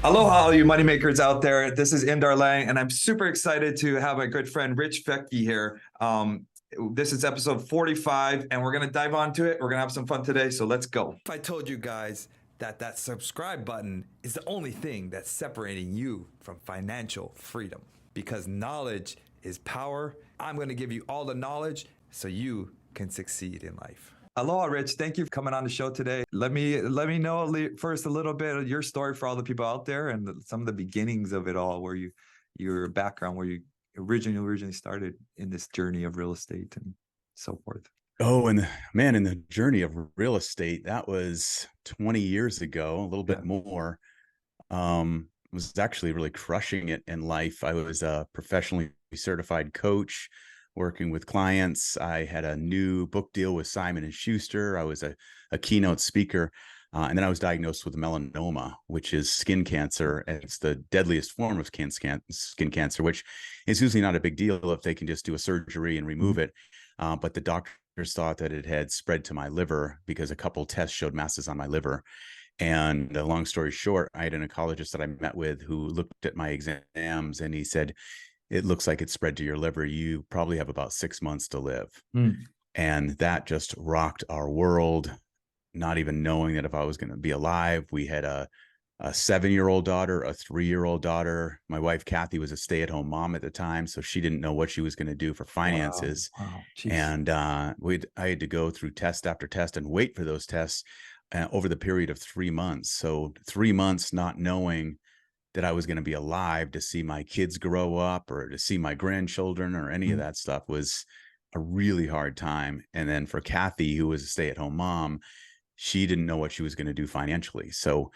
Aloha, all you moneymakers out there. This is Indar Lang, and I'm super excited to have my good friend Rich Fettke here. This is episode 45, and we're going to dive onto it. We're going to have some fun today, so let's go. If I told you guys that subscribe button is the only thing that's separating you from financial freedom, because knowledge is power. I'm going to give you all the knowledge so you can succeed in life. Aloha, Rich. Thank you for coming on the show today. Let me know first a little bit of your story for all the people out there and some of the beginnings of it all, where your background, where you originally started in this journey of real estate and so forth. Oh, and man, in the journey of real estate, that was 20 years ago, a little Yeah. bit more. Was actually really crushing it in life. I was a professionally certified coach working with clients. I had a new book deal with Simon and Schuster. I was a keynote speaker. And then I was diagnosed with melanoma, which is skin cancer. And it's the deadliest form of skin cancer, which is usually not a big deal if they can just do a surgery and remove it. But the doctors thought that it had spread to my liver because a couple tests showed masses on my liver. And long story short, I had an oncologist that I met with who looked at my exams and he said, it looks like it's spread to your liver. You probably have about 6 months to live. And that just rocked our world, not even knowing that if I was going to be alive. We had a 7-year-old daughter, a 3-year-old daughter. My wife, Kathy, was a stay-at-home mom at the time, so she didn't know what she was going to do for finances. Wow. And I had to go through test after test and wait for those tests over the period of 3 months. So 3 months not knowing that I was going to be alive to see my kids grow up or to see my grandchildren or any of that stuff was a really hard time. And then for Kathy, who was a stay-at-home mom, she didn't know what she was going to do financially. So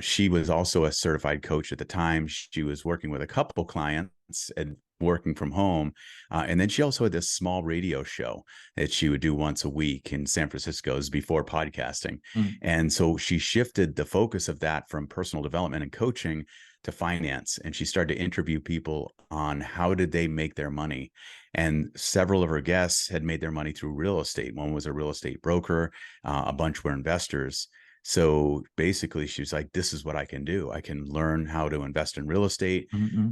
she was also a certified coach at the time. She was working with a couple clients and working from home. And then she also had this small radio show that she would do once a week in San Francisco's before podcasting. And so she shifted the focus of that from personal development and coaching to finance. And she started to interview people on how did they make their money. And several of her guests had made their money through real estate. One was a real estate broker, a bunch were investors. So basically, she was like, this is what I can do. I can learn how to invest in real estate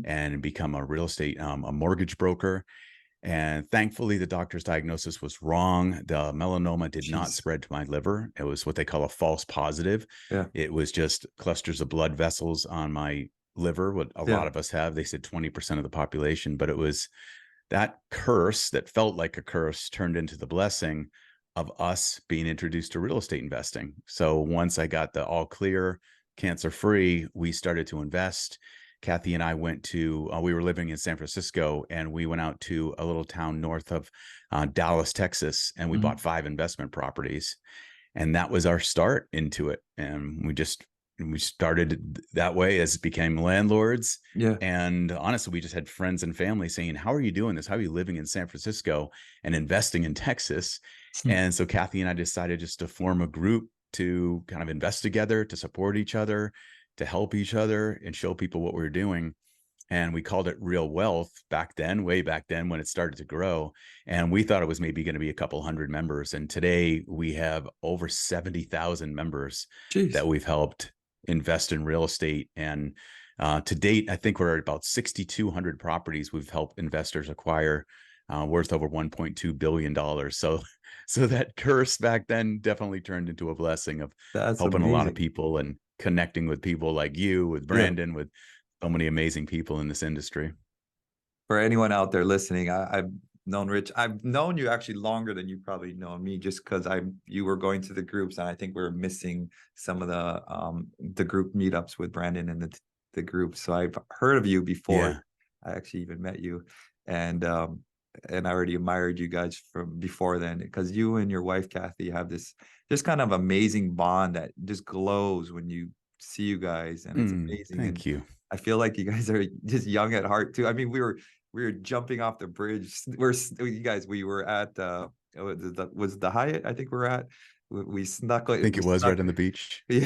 and become a real estate, a mortgage broker. And thankfully, the doctor's diagnosis was wrong. The melanoma did not spread to my liver. It was what they call a false positive. Yeah. It was just clusters of blood vessels on my liver, what a lot of us have. They said 20% of the population, but it was that curse that felt like a curse turned into the blessing of us being introduced to real estate investing. So once I got the all clear, cancer free, we started to invest. Kathy and I went to, we were living in San Francisco and we went out to a little town north of Dallas, Texas, and we bought 5 investment properties. And that was our start into it. And we started that way as became landlords. Yeah. And honestly, we just had friends and family saying, how are you doing this? How are you living in San Francisco and investing in Texas? And so Kathy and I decided just to form a group to kind of invest together, to support each other, to help each other and show people what we were doing. And we called it RealWealth back then, way back then when it started to grow. And we thought it was maybe going to be a couple hundred members. And today we have over 70,000 members that we've helped invest in real estate. And to date, I think we're at about 6,200 properties we've helped investors acquire, worth over $1.2 billion. So that curse back then definitely turned into a blessing of helping a lot of people and connecting with people like you, with Brandon, with so many amazing people in this industry. For anyone out there listening, I've known Rich. I've known you actually longer than you probably know me, just because you were going to the groups, and I think we were missing some of the group meetups with Brandon and the group. So I've heard of you before. I actually even met you, and I already admired you guys from before then, because you and your wife Kathy have this just kind of amazing bond that just glows when you see you guys, and it's amazing. Thank you. I feel like you guys are just young at heart too. I mean, we were jumping off the bridge. We were at was the Hyatt, I think we were at. We snuck. I think it was right on the beach. Yeah,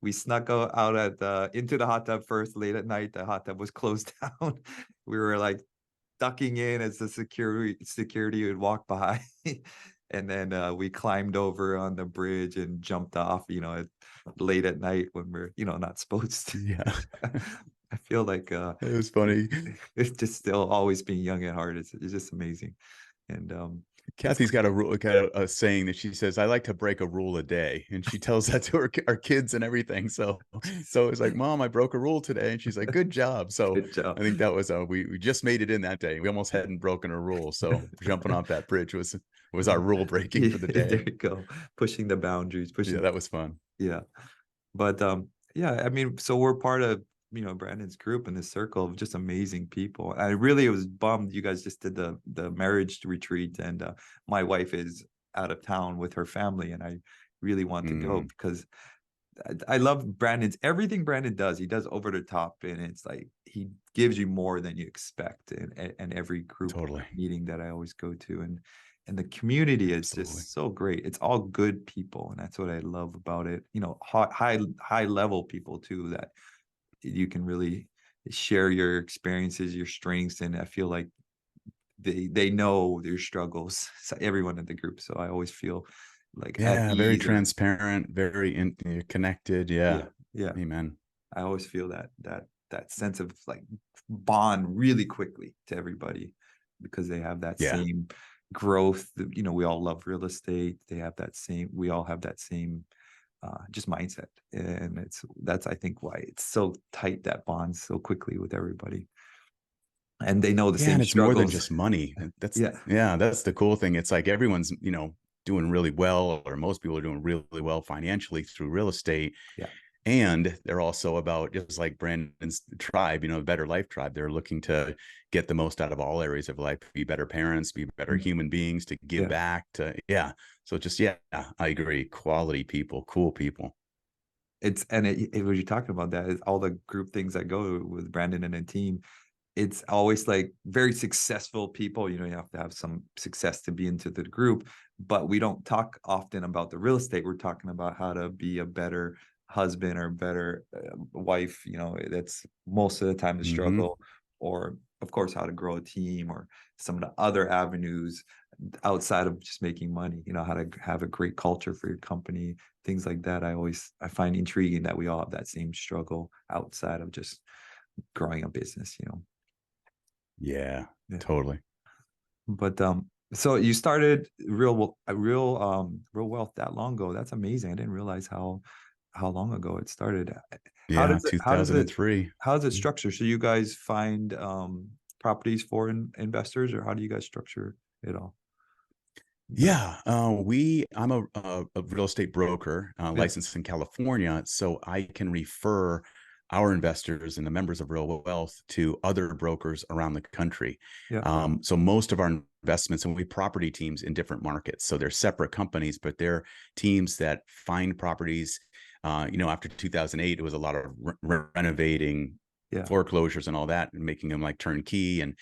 we snuck out at into the hot tub first late at night. The hot tub was closed down. We were like ducking in as the security would walk by. And then we climbed over on the bridge and jumped off, late at night when we're, not supposed to. Yeah. I feel like It was funny. it's just still always being young at heart. It's just amazing. And it's Kathy's got a rule, got a saying that she says, "I like to break a rule a day," and she tells that to our kids and everything. So, so it's like, "Mom, I broke a rule today," and she's like, "Good job." So, good job. I think that was we just made it in that day. We almost hadn't broken a rule, so jumping off that bridge was our rule breaking Yeah, for the there day. you go. Pushing the boundaries, Yeah, pushing. that was fun. Yeah. But yeah, I mean, so we're part of, Brandon's group in this circle of just amazing people. I really was bummed you guys just did the marriage retreat, and my wife is out of town with her family, and I really want to go Mm, because I love Brandon's everything Brandon does. He does over the top, and it's like he gives you more than you expect in every group totally, meeting that I always go to, and the community is absolutely. just so great. It's all good people, and that's what I love about it. High level people too that you can really share your experiences, your strengths, and I feel like they know their struggles. So everyone in the group, so I always feel like at Yeah, very ease and transparent, very connected. Yeah, yeah, yeah. amen. I always feel that sense of like bond really quickly to everybody because they have that Yeah. same growth. We all love real estate. We all have that same just mindset. And that's I think why it's so tight that bonds so quickly with everybody. And they know the Yeah, same and it's more than struggles. just money. That's Yeah. yeah, that's the cool thing. It's like everyone's, doing really well, or most people are doing really well financially through real estate. Yeah. And they're also about, just like Brandon's tribe, the Better Life tribe. They're looking to get the most out of all areas of life, be better parents, be better Mm. human beings, to give Yeah. back to, yeah. So just, yeah, I agree. Quality people, cool people. When you're talking about that, is all the group things I go with Brandon and a team, it's always like very successful people. You have to have some success to be into the group, but we don't talk often about the real estate. We're talking about how to be a better husband or better wife. That's most of the time the Hmm. struggle, or of course, how to grow a team or some of the other avenues outside of just making money. How to have a great culture for your company, things like that. I find intriguing that we all have that same struggle outside of just growing a business. Yeah, Yeah. totally. But so you started real wealth that long ago. That's amazing. I didn't realize how long ago it started. How Yeah, does it how does it 2003. how does it structure? So you guys find properties for investors, or how do you guys structure it all? Yeah, I'm a real estate broker, Yeah, licensed in California, so I can refer our investors and the members of Real Wealth to other brokers around the country. yeah, So most of our investments, and we property teams in different markets. So they're separate companies, but they're teams that find properties. After 2008, it was a lot of renovating, yeah. foreclosures and all that, and making them like turnkey, and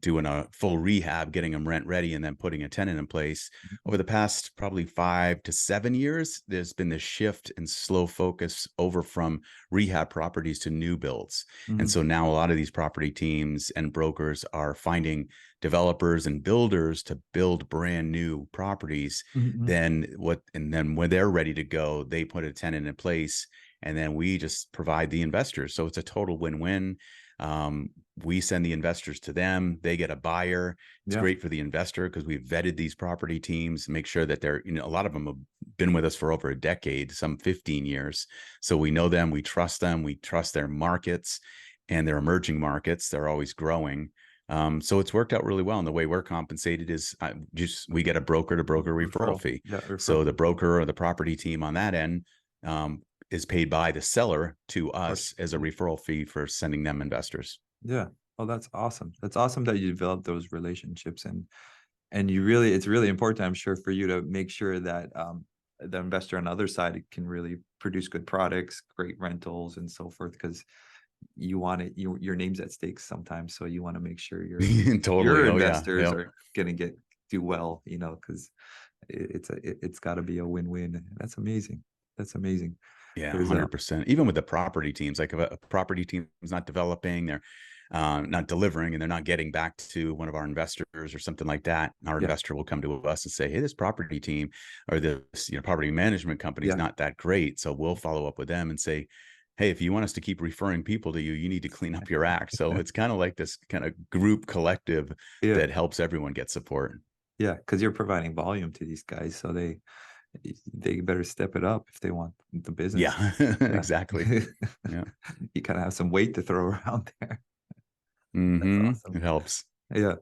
doing a full rehab, getting them rent ready, and then putting a tenant in place. Over the past probably 5 to 7 years, there's been this shift and slow focus over from rehab properties to new builds. And Mhm, so now a lot of these property teams and brokers are finding developers and builders to build brand new properties. mhm, And then when they're ready to go, they put a tenant in place, and then we just provide the investors. So it's a total win-win. We send the investors to them. They get a buyer. It's yeah, great for the investor because we've vetted these property teams, make sure that they're, a lot of them have been with us for over a decade, some 15 years. So we know them, we trust their markets and their emerging markets. They're always growing. So it's worked out really well. And the way we're compensated is we get a broker to broker referral referral. fee. Yeah, referral. So the broker or the property team on that end is paid by the seller to Of course. us as a referral fee for sending them investors. Yeah. Oh, that's awesome. That's awesome that you develop those relationships, and it's really important, I'm sure, for you to make sure that the investor on the other side can really produce good products, great rentals, and so forth, because you want it, your name's at stake sometimes. So you want to make sure your Totally. Oh yeah. investors Yep. are going to do well, because it's got to be a win-win. That's amazing. That's amazing. Yeah, There's a 100%. Even with the property teams, like if a property team is not developing, not delivering, and they're not getting back to one of our investors or something like that, our investor will come to us and say, hey, this property team or this, you know, property management company is not that great. So we'll follow up with them and say, hey, if you want us to keep referring people to you, you need to clean up your act. So it's kind of like this kind of group collective that helps everyone get support. Yeah, because you're providing volume to these guys, so they better step it up if they want the business. Yeah, exactly. Yeah. You kind of have some weight to throw around there. That's Mm-hmm. awesome. It helps. Yeah.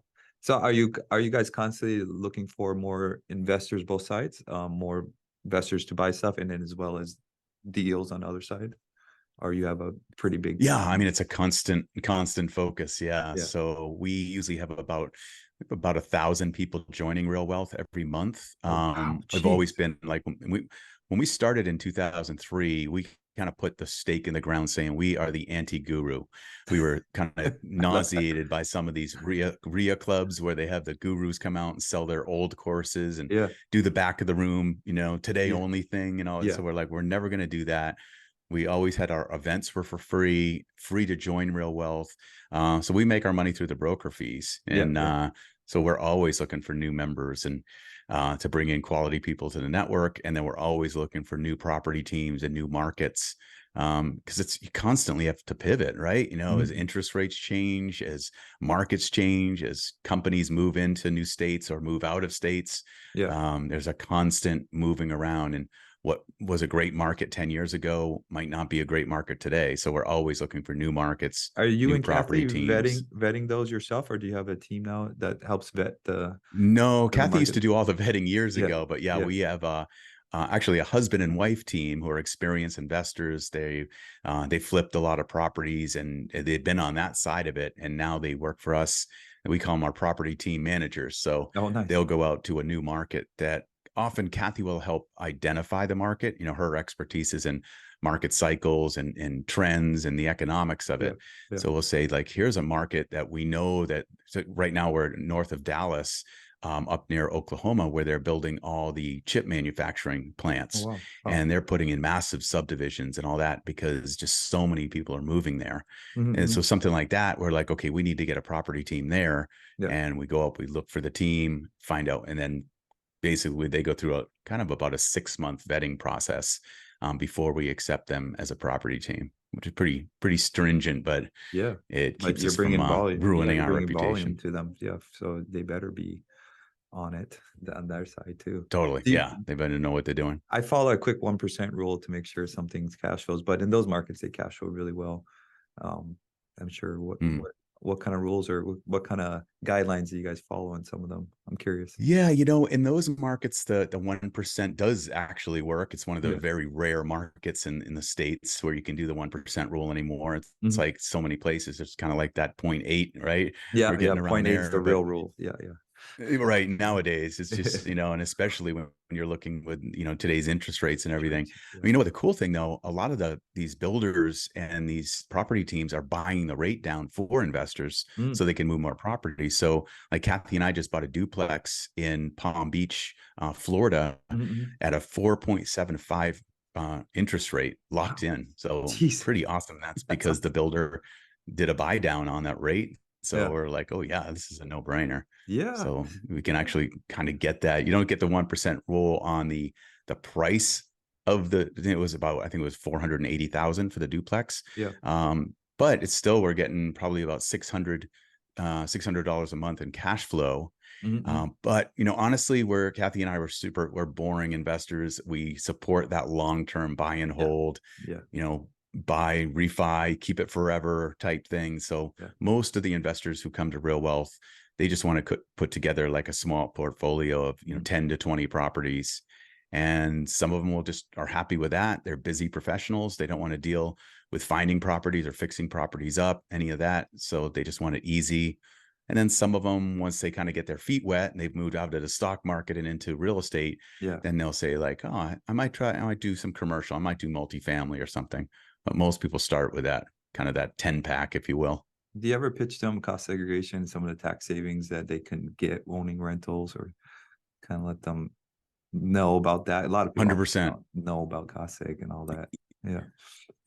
So are you guys constantly looking for more investors, both sides, more investors to buy stuff, and then as well as deals on the other side? Or you have a pretty big Yeah, I mean, team? it's a constant focus. Yeah. Yeah. So we usually have about 1,000 people joining RealWealth every month. Oh wow, We've geez. always been like when we started in 2003, we kind of put the stake in the ground saying we are the anti-guru. We were kind of nauseated by some of these RIA clubs where they have the gurus come out and sell their old courses and Yeah. do the back of the room, you know, today Yeah. only thing and all. Yeah. So we're like, we're never going to do that. We always had our events were for free to join RealWealth. So we make our money through the broker fees. Yeah. And Yeah. so we're always looking for new members and to bring in quality people to the network. And then we're always looking for new property teams and new markets because it's you constantly have to pivot, right? You know, as interest rates change, as markets change, as companies move into new states or move out of states, Yeah. there's a constant moving around. And what was a great market 10 years ago might not be a great market today. So we're always looking for new markets, Are you new and property Kathy teams. vetting those yourself, or do you have a team now that helps vet the No, different Kathy used to markets? do all the vetting years Yeah. ago, but yeah, Yeah. we have actually a husband and wife team who are experienced investors. They flipped a lot of properties and they've been on that side of it, and now they work for us. We call them our property team managers. So Oh, nice. they'll go out to a new market that often Kathy will help identify the market. You know, her expertise is in market cycles and trends and the economics of Yeah. it. Yeah. So we'll say like, here's a market that we know that so right now we're north of Dallas, up near Oklahoma, where they're building all the chip manufacturing Oh, plants, wow. Wow. and they're putting in massive subdivisions and all that because just so many people are moving there. And so Mm-hmm. something like that, we're like, okay, we need to get a property team there. Yeah. And we go up, we look for the team, find out, and then basically they go through a kind of about a 6-month vetting process before we accept them as a property team, which is pretty stringent, but Yeah. it But keeps you're us from bringing volume. Yeah, ruining you're our bringing volume reputation. to them. Yeah. So they better be on it on their side too. Totally. Do you, Yeah. They better know what they're doing. I follow a quick 1% rule to make sure something's cash flows, but in those markets they cash flow really well. Um, I'm sure Mm. what kind of rules or what kind of guidelines do you guys follow in some of them? I'm curious. Yeah, you know, in those markets, the 1% does actually work. It's one of the Yeah. very rare markets in the States where you can do the 1% rule anymore. It's like so many places. It's kind of like that 0.8, right? Yeah. We're Yeah. getting around 0.8 is the there, but real rule. Yeah. Yeah. right nowadays it's just, you know, and especially when you're looking with, you know, today's interest rates and everything. Yeah. You know what, the cool thing though, a lot of these builders and these property teams are buying the rate down for investors so they can move more property. So like Kathy and I just bought a duplex in Palm Beach, Florida, at a 4.75 interest rate locked in. So Jeez. pretty awesome. That's That's because the builder did a buy down on that rate. So yeah. we're like, oh yeah, this is a no-brainer. Yeah. So we can actually kind of get that. You don't get the 1% rule on the price of the, it was about, I think it was 480,000 for the duplex. Yeah. But it's still, we're getting probably about $600 a month in cash flow. But you know, honestly, where Kathy and I we're boring investors. We support that long-term buy and hold, Yeah. you know, buy, refi, keep it forever type thing. So Yeah. most of the investors who come to RealWealth, they just want to put together like a small portfolio of, you know, 10 to 20 properties. And some of them will just are happy with that. They're busy professionals. They don't want to deal with finding properties or fixing properties up, any of that. So they just want it easy. And then some of them, once they kind of get their feet wet and they've moved out of the stock market and into real estate, Yeah. then they'll say like, oh, I might do some commercial. I might do multifamily or something. But most people start with that kind of that 10 pack, if you will. Do you ever pitch them cost segregation, some of the tax savings that they can get owning rentals, or kind of let them know about that? A lot of people 100%. don't know about cost seg and all that. Yeah.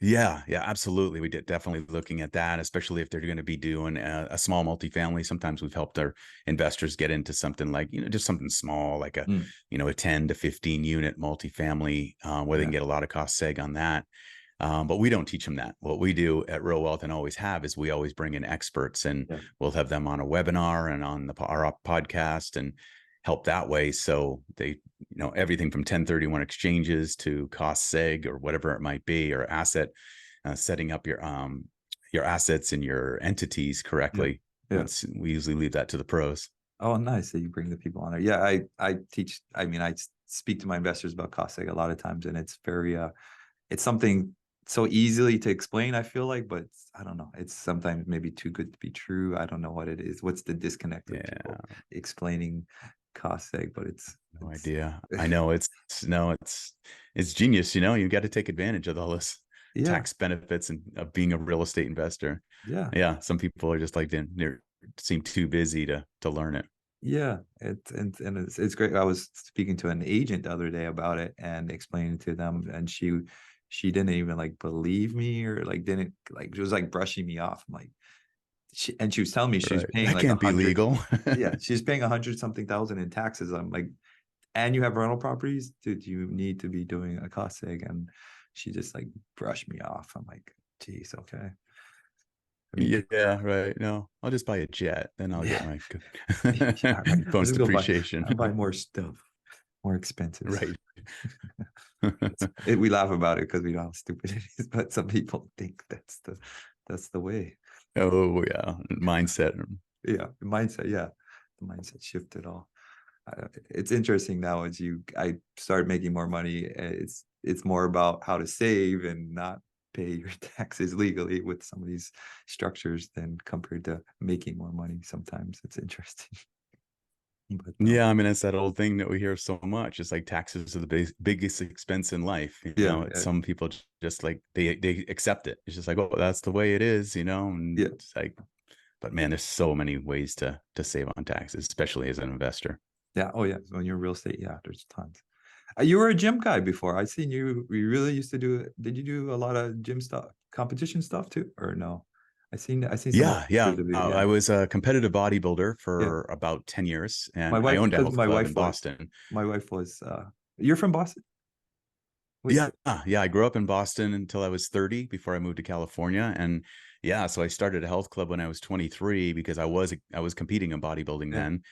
Yeah, yeah, absolutely. We did definitely looking at that, especially if they're going to be doing a small multifamily. Sometimes we've helped our investors get into something like, just something small, like a, Mm, a 10 to 15 unit multifamily, where they yeah. can get a lot of cost seg on that. But we don't teach them that. What we do at Real Wealth and always have is we always bring in experts, and Yeah. we'll have them on a webinar and on our podcast and help that way. So they, everything from 1031 exchanges to cost seg or whatever it might be, or asset, setting up your assets and your entities Yeah. correctly. Yeah. We usually leave that to the pros. Oh, nice that you bring the people on there. Yeah, I teach. I mean, speak to my investors about cost seg a lot of times, and it's very it's something so easily to explain. I feel like, but I don't know. It's sometimes maybe too good to be true. I don't know what it is. What's the disconnect of Yeah, people explaining cost seg? But no it's idea. I know it's genius. You got to take advantage of all this yeah, tax benefits and of being a real estate investor. yeah. Yeah, some people are just like they seem too busy to learn it. Yeah, it's great. I was speaking to an agent the other day about it and explaining to them, and she didn't even like believe me, or like didn't like, she was like brushing me off. I'm like, she was telling me she was Right, paying that like a can't be hundred. legal. Yeah, she's paying 100 something thousand in taxes. I'm like, and you have rental properties, dude. You need to be doing a cost seg, and she just like brushed me off. I'm like, geez, okay. I mean, Yeah, right. No, I'll just buy a jet, then I'll get yeah, my yeah, right. I'll bonus just go buy. depreciation. I'll buy more stuff, more expensive stuff. Right. We laugh about it because we know how stupid it is, but some people think that's the way. Oh yeah, mindset. Yeah, the mindset. Yeah, the mindset shifted all. It's interesting now as I start making more money. It's more about how to save and not pay your taxes legally with some of these structures than compared to making more money. Sometimes it's interesting, but Yeah, I mean, it's that old thing that we hear so much. It's like taxes are the biggest expense in life. yeah, It's some people just like they accept it. It's just like, oh, that's the way it is, and yeah. it's like, but man, there's so many ways to save on taxes, especially as an investor. Yeah. Oh, yeah. When you're in real estate, yeah, there's tons. You were a gym guy before. I seen you. You really used to do. Did you do a lot of gym stuff, competition stuff too, or no? I seen some Yeah, yeah. pictures of you. Yeah, I was a competitive bodybuilder yeah. for about 10 years, My and I wife, owned a because health club in Boston. my wife was. You're from Boston? Wait, Yeah, yeah. I grew up in Boston until I was 30 before I moved to California. And yeah, so I started a health club when I was 23 because I was competing in bodybuilding yeah, then.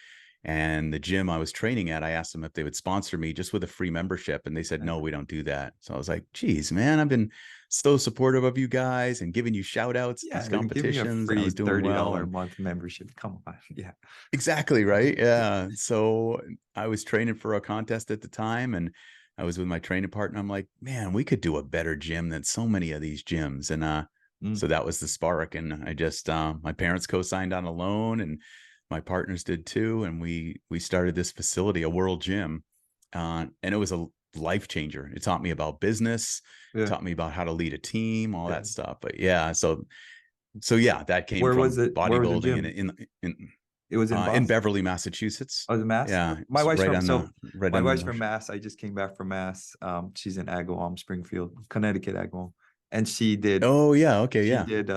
And the gym I was training at, I asked them if they would sponsor me just with a free membership. And they said, yeah. no, we don't do that. So I was like, geez, man, I've been so supportive of you guys and giving you shout outs at Yeah, these then give me a competitions. And I free was doing well. $30 a And month membership. Come on, yeah, exactly right. yeah. Yeah. So I was training for a contest at the time, and I was with my training partner. I'm like, man, we could do a better gym than so many of these gyms. And Mm, so that was the spark. And I just my parents co-signed on a loan, and my partners did too. And we started this facility, a world gym. And it was a life changer. It taught me about business, yeah, taught me about how to lead a team, all yeah. that stuff. But yeah, so yeah, that came Where was from it? Where was the bodybuilding and gym? in It was in in Boston. Beverly, Massachusetts. Oh, the Mass. Yeah, My it's wife's from right my on wife's the from ocean. Mass. I just came back from Mass. She's in Agawam, Springfield, Connecticut, Agawam, and Oh yeah, okay, she yeah. did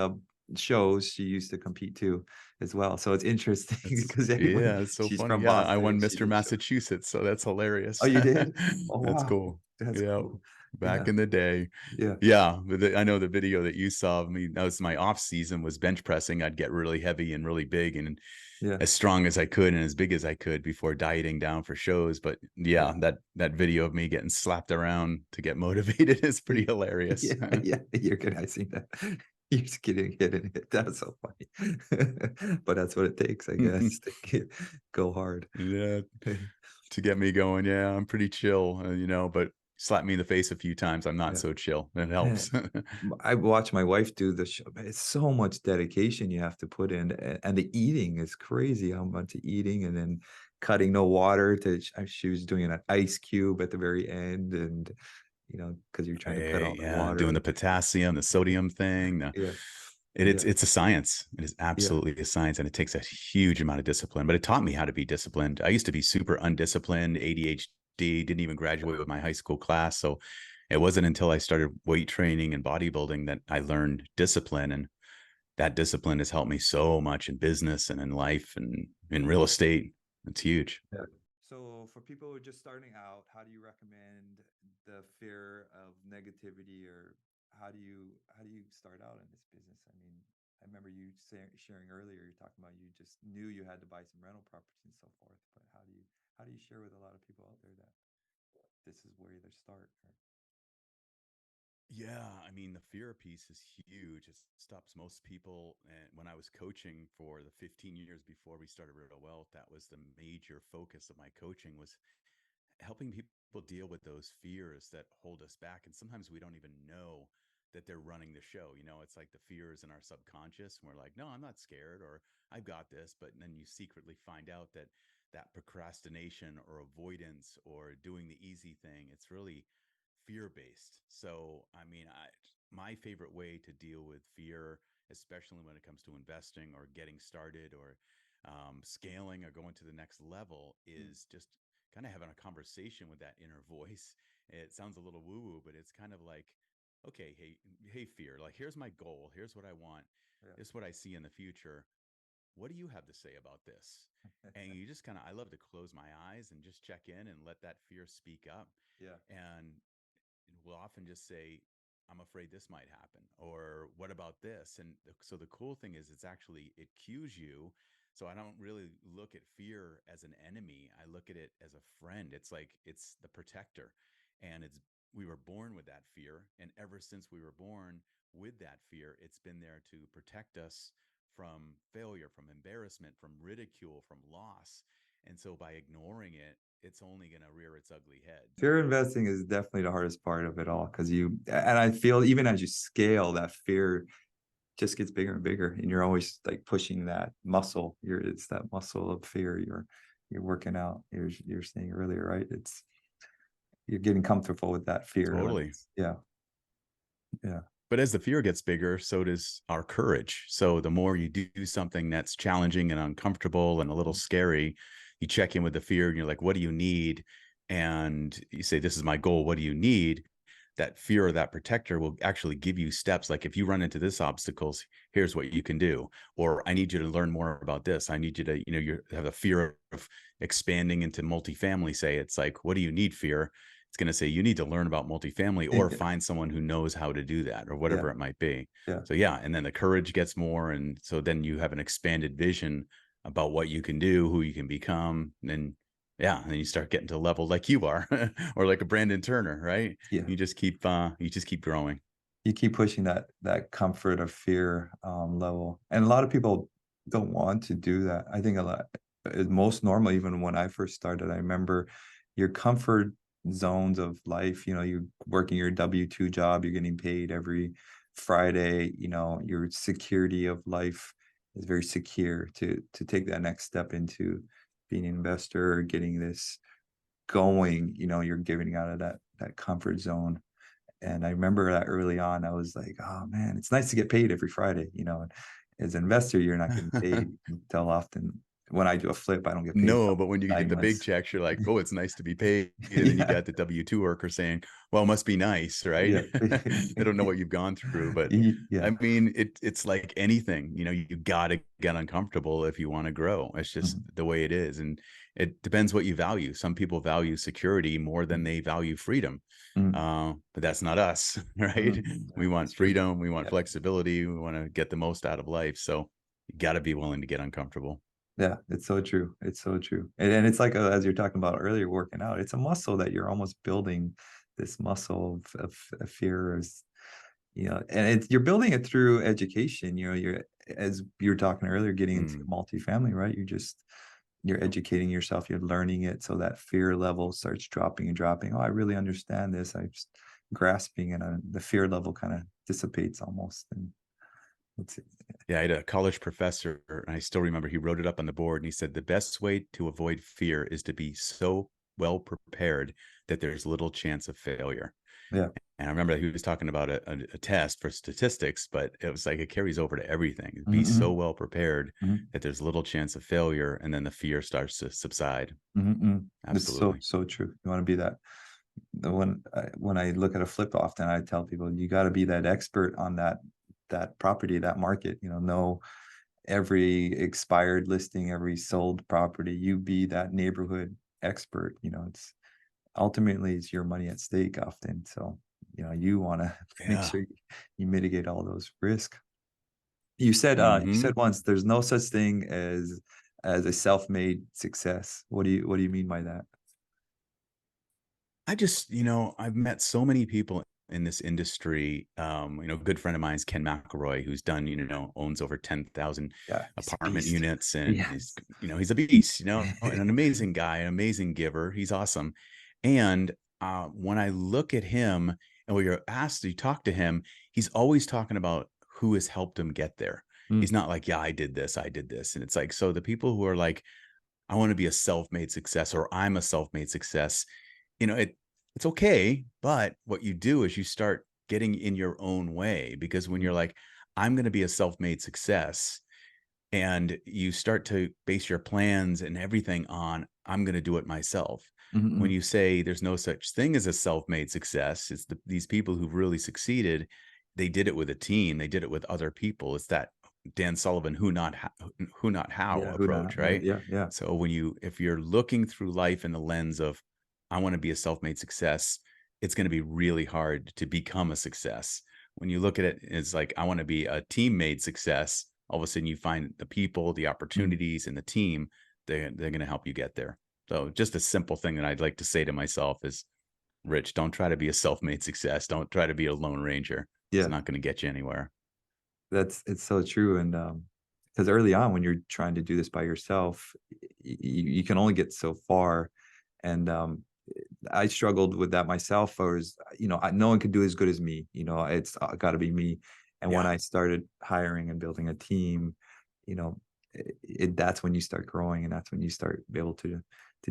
shows. She used to compete too, as well. So it's interesting because Yeah, it's so she's funny. from Yeah, I Boston. won She Mr. did show. Massachusetts, so that's Oh, hilarious. you did? Oh, That's wow, cool. that's Yeah, cool. back Yeah, in the day. yeah, Yeah, but I know the video that you saw of me. That was my off season, was bench pressing. I'd get really heavy and really big and yeah, as strong as I could and as big as I could before dieting down for shows. But yeah. yeah, that video of me getting slapped around to get motivated is pretty hilarious. Yeah, yeah, you're good. I seen that. You're just getting hit and hit. That's so funny. But that's what it takes, I guess, to go hard. Yeah, to get me going. Yeah, I'm pretty chill, but slap me in the face a few times. I'm not Yeah. so chill. It Yeah. helps. I watch my wife do the show. Man, it's so much dedication you have to put in, and the eating is crazy. How much eating, and then cutting no water to. She was doing an ice cube at the very end, and because you're trying to cut Right, all the yeah, doing the water. potassium, the sodium thing. No, Yeah, it's yeah, it's a science. It is yeah, absolutely a science, and it takes a huge amount of discipline. But it taught me how to be disciplined. I used to be super undisciplined, ADHD, didn't even graduate with my high school class. So it wasn't until I started weight training and bodybuilding that I learned discipline, and that discipline has helped me so much in business and in life and in real estate. It's huge. Yeah. So for people who are just starting out, how do you recommend the fear of negativity, or how do you start out in this business? I mean, I remember you sharing earlier, you're talking about you just knew you had to buy some rental properties and so forth, but how do you share with a lot of people out there that this is where they start? Yeah, I mean, the fear piece is huge. It stops most people. And when I was coaching for the 15 years before we started Real Wealth, that was the major focus of my coaching, was helping people deal with those fears that hold us back. And sometimes we don't even know that they're running the show. You know, it's like the fears in our subconscious. And we're like, no, I'm not scared, or I've got this. But then you secretly find out that that procrastination or avoidance or doing the easy thing, it's really fear based. So, I mean, my favorite way to deal with fear, especially when it comes to investing or getting started or scaling or going to the next level, Mm. is just kind of having a conversation with that inner voice. It sounds a little woo woo, but it's kind of like, okay, hey, fear, like, here's my goal. Here's what I want. Yeah. This is what I see in the future. What do you have to say about this? And you just kind of, I love to close my eyes and just check in and let that fear speak up. Yeah. And will often just say, I'm afraid this might happen, or what about this? And so the cool thing is, it's actually, it cues you. So I don't really look at fear as an enemy. I look at it as a friend. It's like, it's the protector. And we were born with that fear. And ever since we were born with that fear, it's been there to protect us from failure, from embarrassment, from ridicule, from loss. And so by ignoring it, it's only going to rear its ugly head. Fear investing is definitely the hardest part of it all, because and I feel even as you scale, that fear just gets bigger and bigger, and you're always like pushing that muscle. It's that muscle of fear you're working out. You're saying earlier, right? You're getting comfortable with that fear. Like, Totally. yeah, yeah. But as the fear gets bigger, so does our courage. So the more you do something that's challenging and uncomfortable and a little scary, you check in with the fear and you're like, what do you need? And you say, this is my goal. What do you need? That fear or that protector will actually give you steps. Like, if you run into this obstacles, here's what you can do. Or I need you to learn more about this. I need you to, you have a fear of expanding into multifamily. Say, it's like, what do you need, fear? It's going to say, you need to learn about multifamily, or find someone who knows how to do that, or Yeah, whatever it might be. yeah. So yeah. And then the courage gets more. And so then you have an expanded vision about what you can do, who you can become. And then, yeah. And then you start getting to a level like you are, or like a Brandon Turner, right? Yeah. You just keep growing. You keep pushing that comfort or fear level, and a lot of people don't want to do that. I think a lot, most normal, even when I first started, I remember your comfort zones of life. You're working your W-2 job, you're getting paid every Friday. Your security of life is very secure. To take that next step into being an investor or getting this going, you're giving out of that comfort zone. And I remember that early on, I was like, oh man, it's nice to get paid every Friday. And as an investor, you're not getting paid until often. When I do a flip, I don't get paid No, until but when you get 9 the big months. checks, you're like, oh, it's nice to be paid. And then you Yeah, got the W-2 worker saying, well, it must be nice, yeah. right? They don't know what you've gone through. But Yeah. I mean, it's like anything, you got to get uncomfortable if you want to grow. It's just Mhm. the way it is. And it depends what you value. Some people value security more than they value freedom. Mhm. But that's not us, right? Mhm. Yeah, We that's want true. freedom. We want Yeah. flexibility. We want to get the most out of life. So you got to be willing to get uncomfortable. Yeah, it's so true. It's so true. And it's like, as you're talking about earlier, working out, it's a muscle that you're almost building, this muscle of fear is, and you're building it through education. You're, as you were talking earlier, getting into Mm. multifamily, right? You're educating yourself, you're learning it. So that fear level starts dropping and dropping. Oh, I really understand this. I'm just grasping, and the fear level kind of dissipates almost. And it's, Yeah, I had a college professor, and I still remember he wrote it up on the board, and he said the best way to avoid fear is to be so well prepared that there's little chance of failure. yeah. And I remember that he was talking about a test for statistics, but it was like it carries over to everything. Be so Mm-mm, well prepared mm-mm, that there's little chance of failure, and then the fear starts to subside. mm-mm. It's so, Absolutely. so true. You want to be that when I look at a flip, often I tell people you got to be that expert on that property, that market. Know every expired listing, every sold property. You be that neighborhood expert. It's ultimately it's your money at stake often. So you want to make Yeah. sure you mitigate all those risks. You Hmm. said once there's no such thing as a self-made success. What do you mean by that? I just, I've met so many people in this industry. A good friend of mine is Ken McElroy, who's done, owns over 10,000 Yeah, he's a apartment beast. units, and Yes. he's a beast, and an amazing guy, an amazing giver. He's awesome. And when I look at him and when you're asked to talk to him, he's always talking about who has helped him get there. Mm, He's not like, yeah, I did this, I did this. And it's like, so the people who are like, I want to be a self-made success, or I'm a self-made success, it's okay, but what you do is you start getting in your own way, because when mm, you're like, I'm going to be a self-made success, and you start to base your plans and everything on, I'm going to do it myself. mm, When mm. you say there's no such thing as a self-made success, it's these people who've really succeeded. They did it with a team. They did it with other people. It's that Dan Sullivan, who not how Yeah, who not? approach, Right. right? Yeah, yeah. So if you're looking through life in the lens of, I want to be a self-made success, it's going to be really hard to become a success. When you look at it, it's like, I want to be a team-made success. All of a sudden you find the people, the Mm. opportunities, and the team, they're going to help you get there. So just a simple thing that I'd like to say to myself is, Rich, don't try to be a self-made success. Don't try to be a lone ranger. It's Yeah, not going to get you anywhere. it's so true. And because early on, when you're trying to do this by yourself, you can only get so far. And I struggled with that myself. No one could do as good as me. It's got to be me. And when Yeah, I started hiring and building a team, you know, that's when you start growing, and that's when you start be able to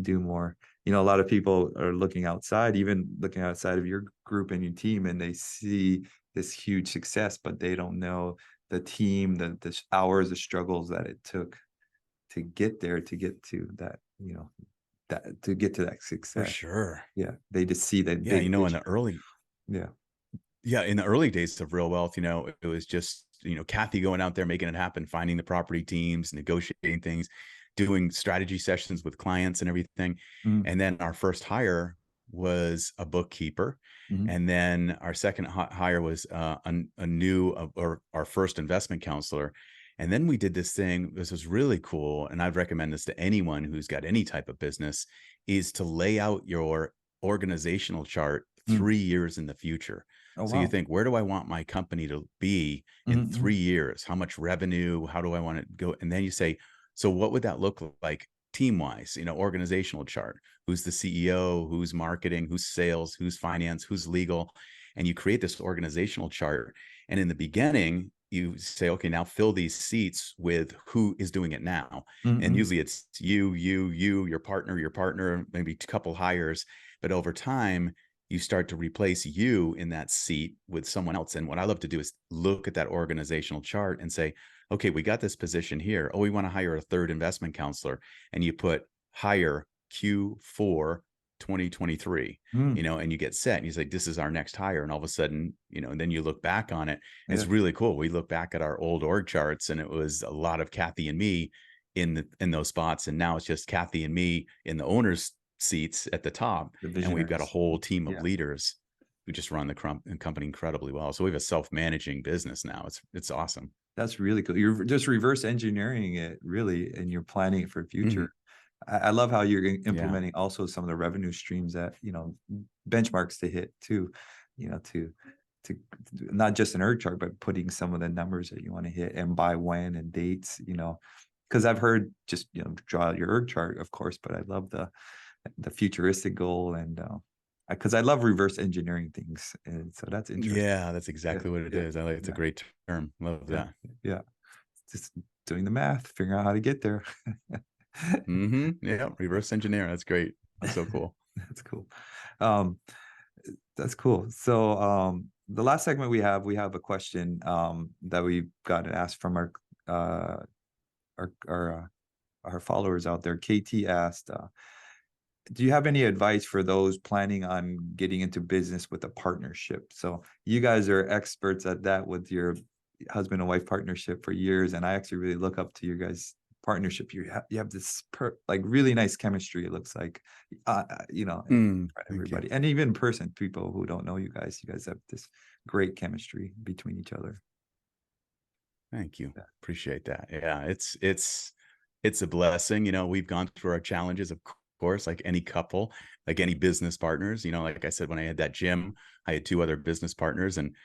do more. A lot of people are looking outside, even looking outside of your group and your team, and they see this huge success, but they don't know the team, the hours, the struggles that it took to get there, to get to that, to get to that for success. sure. Yeah, they just see that Yeah, big in picture. the early Yeah. Yeah, in the early days of Real Wealth, it was just, Kathy going out there, making it happen, finding the property teams, negotiating things, doing strategy sessions with clients and everything. Mm, And then our first hire was a bookkeeper. mhm, And then our second hire was a new, or our first investment counselor. And then we did this thing. This was really cool. And I'd recommend this to anyone who's got any type of business, is to lay out your organizational chart mm. 3 years in the future. Oh, So you wow. think, where do I want my company to be Mhm, in mhm. 3 years? How much revenue? How do I want it to go? And then you say, so what would that look like team wise? Organizational chart. Who's the CEO? Who's marketing? Who's sales? Who's finance? Who's legal? And you create this organizational chart. And in the beginning, you say, okay, now fill these seats with who is doing it now. Mm, And mm. usually it's you, your partner, maybe a couple hires. But over time, you start to replace you in that seat with someone else. And what I love to do is look at that organizational chart and say, okay, we got this position here. Oh, we want to hire a third investment counselor. And you put hire Q4 2023, Mm. and you get set and you say, this is our next hire. And all of a sudden, and then you look back on it. And Yeah, it's really cool. We look back at our old org charts, and it was a lot of Kathy and me in those spots. And now it's just Kathy and me in the owner's seats at the top, the and we've got a visionaries. whole team of Yeah, leaders who just run the company incredibly well. So we have a self-managing business now. It's awesome. that's really cool. You're just reverse engineering it, really, and you're planning it for the Mhm. future. I love how you're Yeah. implementing also some of the revenue streams that, benchmarks to hit too, to not just an ERG chart, but putting some of the numbers that you want to hit and by when and dates, because I've heard just, draw out your ERG chart, of course, but I love the futuristic goal, and because I love reverse engineering things, and so that's interesting. Yeah, that's Yeah, exactly what it yeah, is. I like it's a yeah, great term. Love yeah, that. yeah. Just doing the math, figuring out how to get there. Yeah, reverse engineer. That's great. That's so cool. That's cool. Um, that's cool. So the last segment we have a question that we've gotten asked from uh, our followers out there. KT asked, do you have any advice for those planning on getting into business with a partnership? So you guys are experts at that with your husband and wife partnership for years, and I actually really look up to your guys' partnership. You have this like really nice chemistry. It looks like, Thank you. everybody, and even in person, people who don't know you guys have this great chemistry between each other. Thank you. Yeah. Appreciate that. Yeah, it's a blessing. You know, we've gone through our challenges, of course, like any couple, like any business partners. You know, like I said, when I had that gym, I had two other business partners and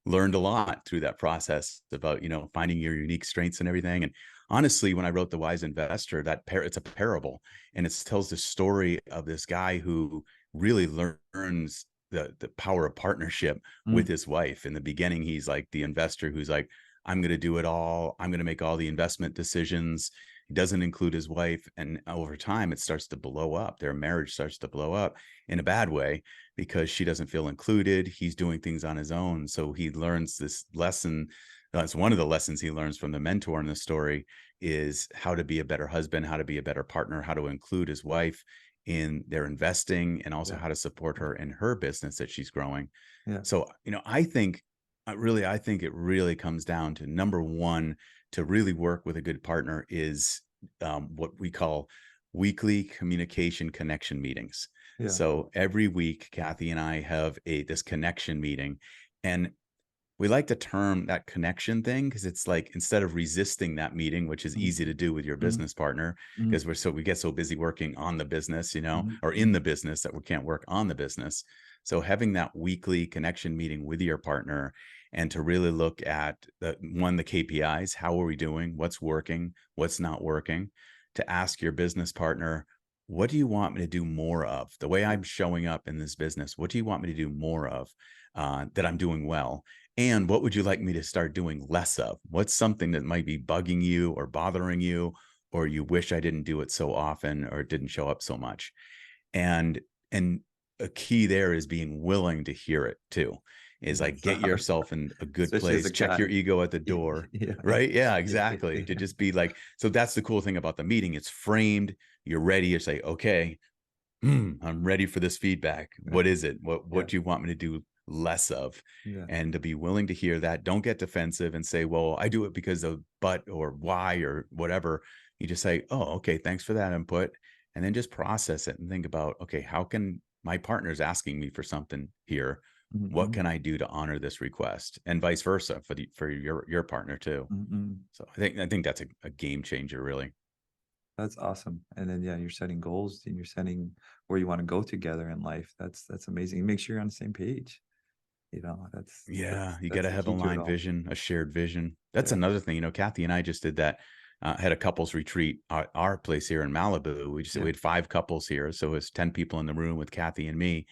learned a lot through that process about, you know, finding your unique strengths and everything. And honestly, when I wrote The Wise Investor, it's a parable, and it tells the story of this guy who really learns the power of partnership with Mm, his wife. In the beginning, he's like the investor who's like, I'm going to do it all. I'm going to make all the investment decisions. He doesn't include his wife. And over time, it starts to blow up. Their marriage starts to blow up in a bad way because she doesn't feel included. He's doing things on his own. So he learns this lesson. That's one of the lessons he learns from the mentor in the story, is how to be a better husband, how to be a better partner, how to include his wife in their investing, and also yeah, how to support her in her business that she's growing. yeah, So, you know, I think it really comes down to, number one, to really work with a good partner is what we call weekly communication connection meetings. yeah. So every week, Kathy and I have this connection meeting, and we like the term that connection thing because it's like, instead of resisting that meeting, which is Mm, easy to do with your mm, business partner, mm, because we get so busy working on the business, you know, mm, or in mm, the business, that we can't work on the business. So having that weekly connection meeting with your partner, and to really look at the KPIs, how are we doing, what's working, what's not working, to ask your business partner, what do you want me to do more of? The way yeah, I'm showing up in this business, what do you want me to do more of, that I'm doing well? And what would you like me to start doing less of? What's something that might be bugging you or bothering you, or you wish I didn't do it so often, or it didn't show up so much? And and a key there is being willing to hear it too. Is yeah. like, get yourself in a good Especially as place, a check guy. your ego at the door, Yeah. right? Yeah, Yeah. exactly. To just be like, so that's the cool thing about the meeting. It's framed, you're ready, you say, okay, I'm ready for this feedback. What is it? What Yeah. do you want me to do less of? Yeah. And to be willing to hear that. Don't get defensive and say, well, I do it because of but or why or whatever. You just say, oh, okay, thanks for that input. And then just process it and think about, okay, how can my partner's asking me for something here? What Mhm. can I do to honor this request? And vice versa for your partner too. Mhm. So I think that's a game changer, really. That's awesome. And then, yeah, you're setting goals and you're setting where you want to go together in life. That's amazing. Make sure you're on the same page. That's Yeah, you got that's to the have a key to it aligned all. vision, a shared vision. That's Yeah. another thing. You know, Kathy and I just did that. Had a couples retreat at our place here in Malibu. We Yeah. had 5 couples here, so it was 10 people in the room with Kathy and me.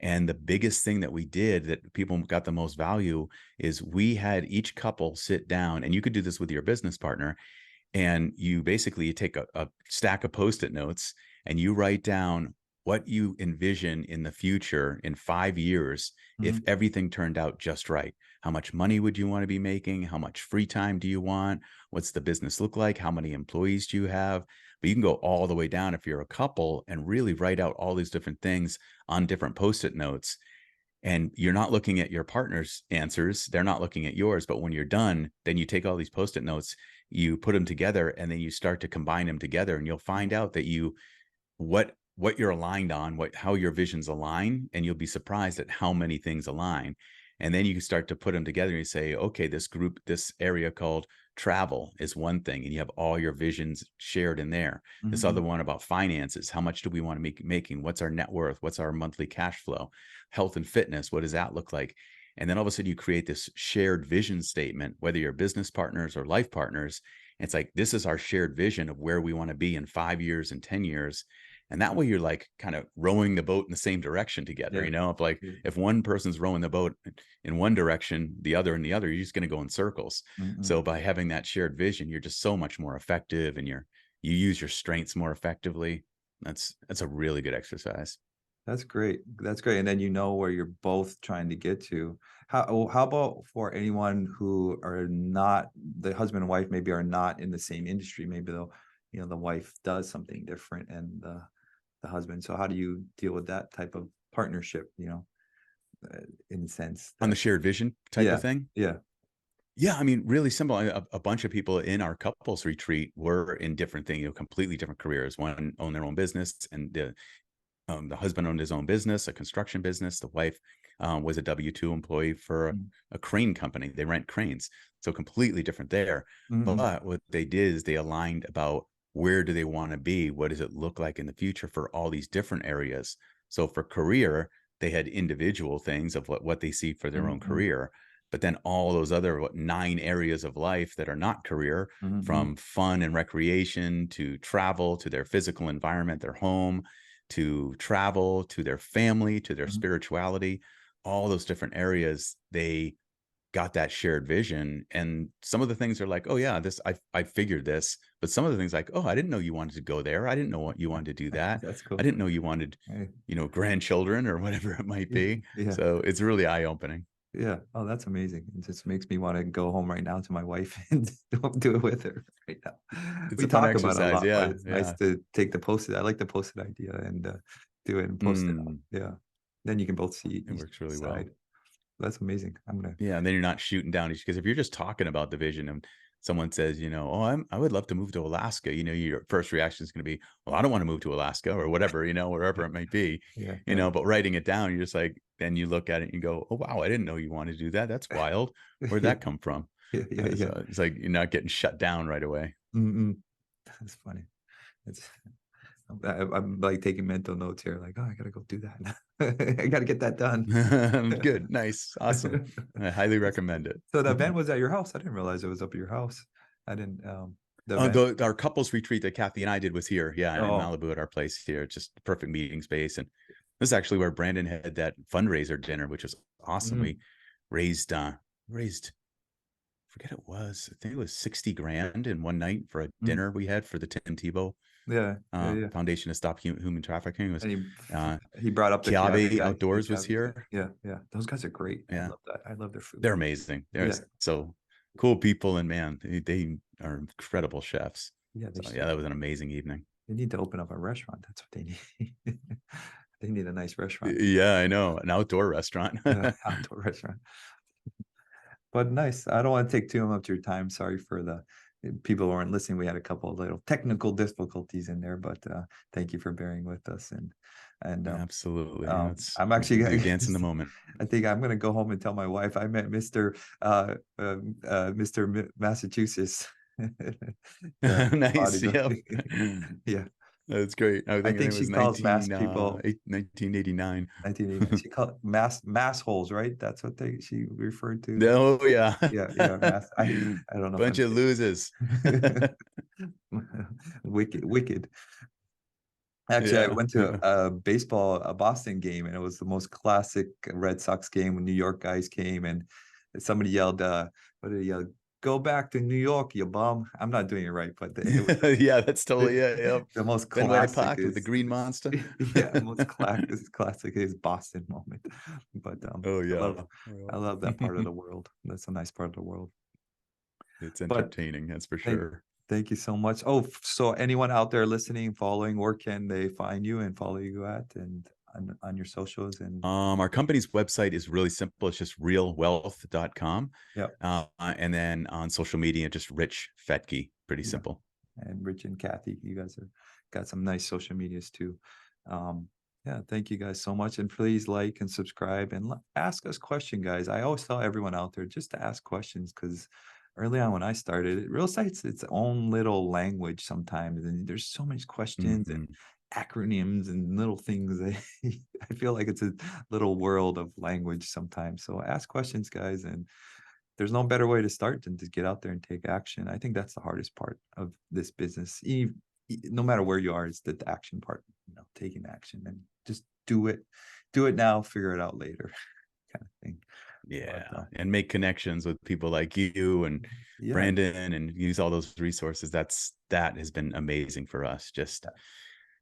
And the biggest thing that we did that people got the most value is we had each couple sit down, and you could do this with your business partner, and you take a stack of post-it notes and you write down what you envision in the future in 5 years if Mhm. everything turned out just right. How much money would you want to be making? How much free time do you want? What's the business look like? How many employees do you have? But you can go all the way down if you're a couple and really write out all these different things on different post-it notes. And you're not looking at your partner's answers, they're not looking at yours. But when you're done, then you take all these post-it notes, you put them together, and then you start to combine them together, and you'll find out that what you're aligned on, how your visions align, and you'll be surprised at how many things align. And then you can start to put them together and you say, okay, this area called travel is one thing, and you have all your visions shared in there. This other Mhm. one about finances, how much do we want to make making? What's our net worth? What's our monthly cash flow? Health and fitness, what does that look like? And then all of a sudden you create this shared vision statement, whether you're business partners or life partners. It's like, this is our shared vision of where we want to be in 5 years and 10 years. And that way you're like kind of rowing the boat in the same direction together. Yeah. You know, if like, Yeah. if one person's rowing the boat in one direction, the other in the other, you're just going to go in circles. Mhm. So by having that shared vision, you're just so much more effective, and you use your strengths more effectively. That's a really good exercise. That's great. That's great. And then you know where you're both trying to get to. How about for anyone who are not, the husband and wife maybe are not in the same industry? Maybe the wife does something different and the husband. So how do you deal with that type of partnership, in a sense On the that, shared vision type yeah, of thing? yeah. Yeah, I mean, really simple. A bunch of people in our couples retreat were in different things, completely different careers. One owned their own business, and the husband owned his own business, a construction business. The wife was a W-2 employee for a crane company. They rent cranes. So completely different there. Mm-hmm. But what they did is they aligned about where do they want to be? What does it look like in the future for all these different areas? So for career, they had individual things of what they see for their own Mm-hmm. career. But then all those other 9 areas of life that are not career, Mm-hmm. from fun and recreation to travel to their physical environment, their home, to travel, to their family, to their Mm-hmm. spirituality, all those different areas, they got that shared vision. And some of the things are like, oh yeah, I figured this, but some of the things like, oh, I didn't know you wanted to go there. I didn't know what you wanted to do that. That's I cool. didn't know you wanted, Hey, grandchildren or whatever it might be. yeah. So it's really eye-opening. Yeah. Oh, that's amazing. It just makes me want to go home right now to my wife and do it with her right now. It's We a fun talk about it a exercise. lot, but Yeah. it's nice Yeah. to take the post-it. I like the post-it idea and do it and post it out. Mm, Yeah. Then you can both see it each works really well. side. That's amazing. I'm gonna. Yeah, and then you're not shooting down each, because if you're just talking about the vision and someone says, oh, I would love to move to Alaska, your first reaction is going to be, well, I don't want to move to Alaska or whatever, wherever it might be, Yeah. Yeah. but writing it down, you're just like, then you look at it and you go, oh, wow, I didn't know you wanted to do that. That's wild. Where'd Yeah. that come from? Yeah. Yeah. Yeah. So it's like you're not getting shut down right away. Mm-mm. That's funny. It's I'm like taking mental notes here, like, oh, I gotta go do that. I gotta get that done. Good. Nice. Awesome. I highly recommend it. So the event was at your house. I didn't realize it was up at your house. I didn't the event. Our couples retreat that Kathy and I did was here. Yeah. In Oh, Malibu at our place here. It's just the perfect meeting space. And this is actually where Brandon had that fundraiser dinner, which was awesome. We raised, forget it was, I think it was 60 grand in one night for a dinner we had for the Tim Tebow yeah, yeah, yeah. Foundation to Stop Human Trafficking. It was, And he brought up the Kiabi Kiabi guy. Outdoors The was Kiabi guy. here. Yeah, yeah. Those guys are great. I Yeah. love that. I love their food. They're amazing. They're Yeah. so cool people. And man, they are incredible chefs. Yeah, So yeah, that was an amazing evening. they need to open up a restaurant. That's what they need. They need a nice restaurant. Yeah, I know. An outdoor restaurant. Outdoor restaurant. But nice. I don't want to take too much of your time. Sorry for the people who aren't listening. We had a couple of little technical difficulties in there, but thank you for bearing with us. And Absolutely. I'm actually you dance in the moment. I think I'm gonna go home and tell my wife I met Mr. Massachusetts. Nice. Bodybuilding. Yep. Yeah. That's great. I think think it she was calls mass people 1989. 1989. She called mass holes, right? That's what she referred to. Oh yeah. Yeah, mass. I don't know. Bunch of losers. Wicked. Actually, I Yeah. went to a Boston game, and it was the most classic Red Sox game when New York guys came, and somebody yelled, what did he yell? Go back to New York, you bum. I'm not doing it right, but it was Yeah, that's totally it. Yep. the most Fenway classic Park with the is green monster. yeah, most classic is Boston moment. But Oh yeah. I love that part of the world. That's a nice part of the world. It's But entertaining, that's for sure. thank you so much. Oh, so anyone out there listening, following, where can they find you and follow you at and on your socials? And Our company's website is really simple. It's just realwealth.com. yeah, And then on social media, just Rich Fettke. Pretty yeah. simple. And Rich and Kathy, you guys have got some nice social medias too. Yeah, thank you guys so much. And please like and subscribe and ask us questions, guys. I always tell everyone out there just to ask questions, because early on when I started, real estate, its own little language sometimes, and there's so many questions and acronyms and little things. I feel like it's a little world of language sometimes. So ask questions, guys, and there's no better way to start than to get out there and take action. I think that's the hardest part of this business. No matter where you are, it's the action part, taking action and just do it now, figure it out later kind of thing. Yeah. But, and make connections with people like you and yeah, Brandon, and use all those resources. That has been amazing for us. Just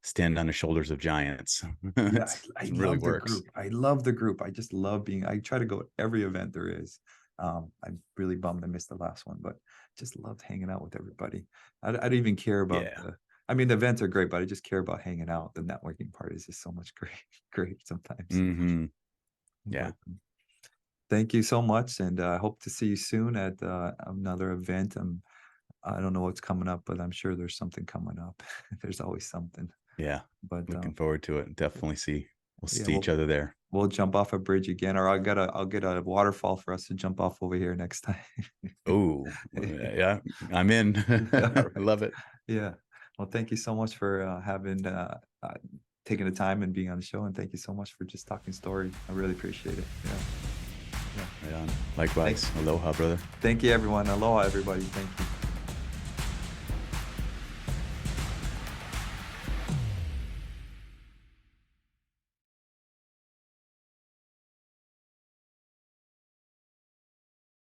stand on the shoulders of giants. yeah, I It really love the works. group. I love the group. I just love I try to go to every event there is. I'm really bummed I missed the last one, but just loved hanging out with everybody. I don't even care about Yeah. I mean, the events are great, but I just care about hanging out. The networking part is just so much great sometimes. Mm-hmm. Yeah. But thank you so much, and I hope to see you soon at another event. I don't know what's coming up, but I'm sure there's something coming up. There's always something. Yeah. But Looking forward to it. Definitely we'll yeah, see each other there. we'll jump off a bridge again, or I'll get a waterfall for us to jump off over here next time. Oh, yeah, I'm in. All right. Love it. Yeah. Well, thank you so much for taking the time and being on the show, and thank you so much for just talking story. I really appreciate it. Yeah. Right on. Likewise. Aloha, brother. Thank you, everyone. Aloha, everybody. Thank you.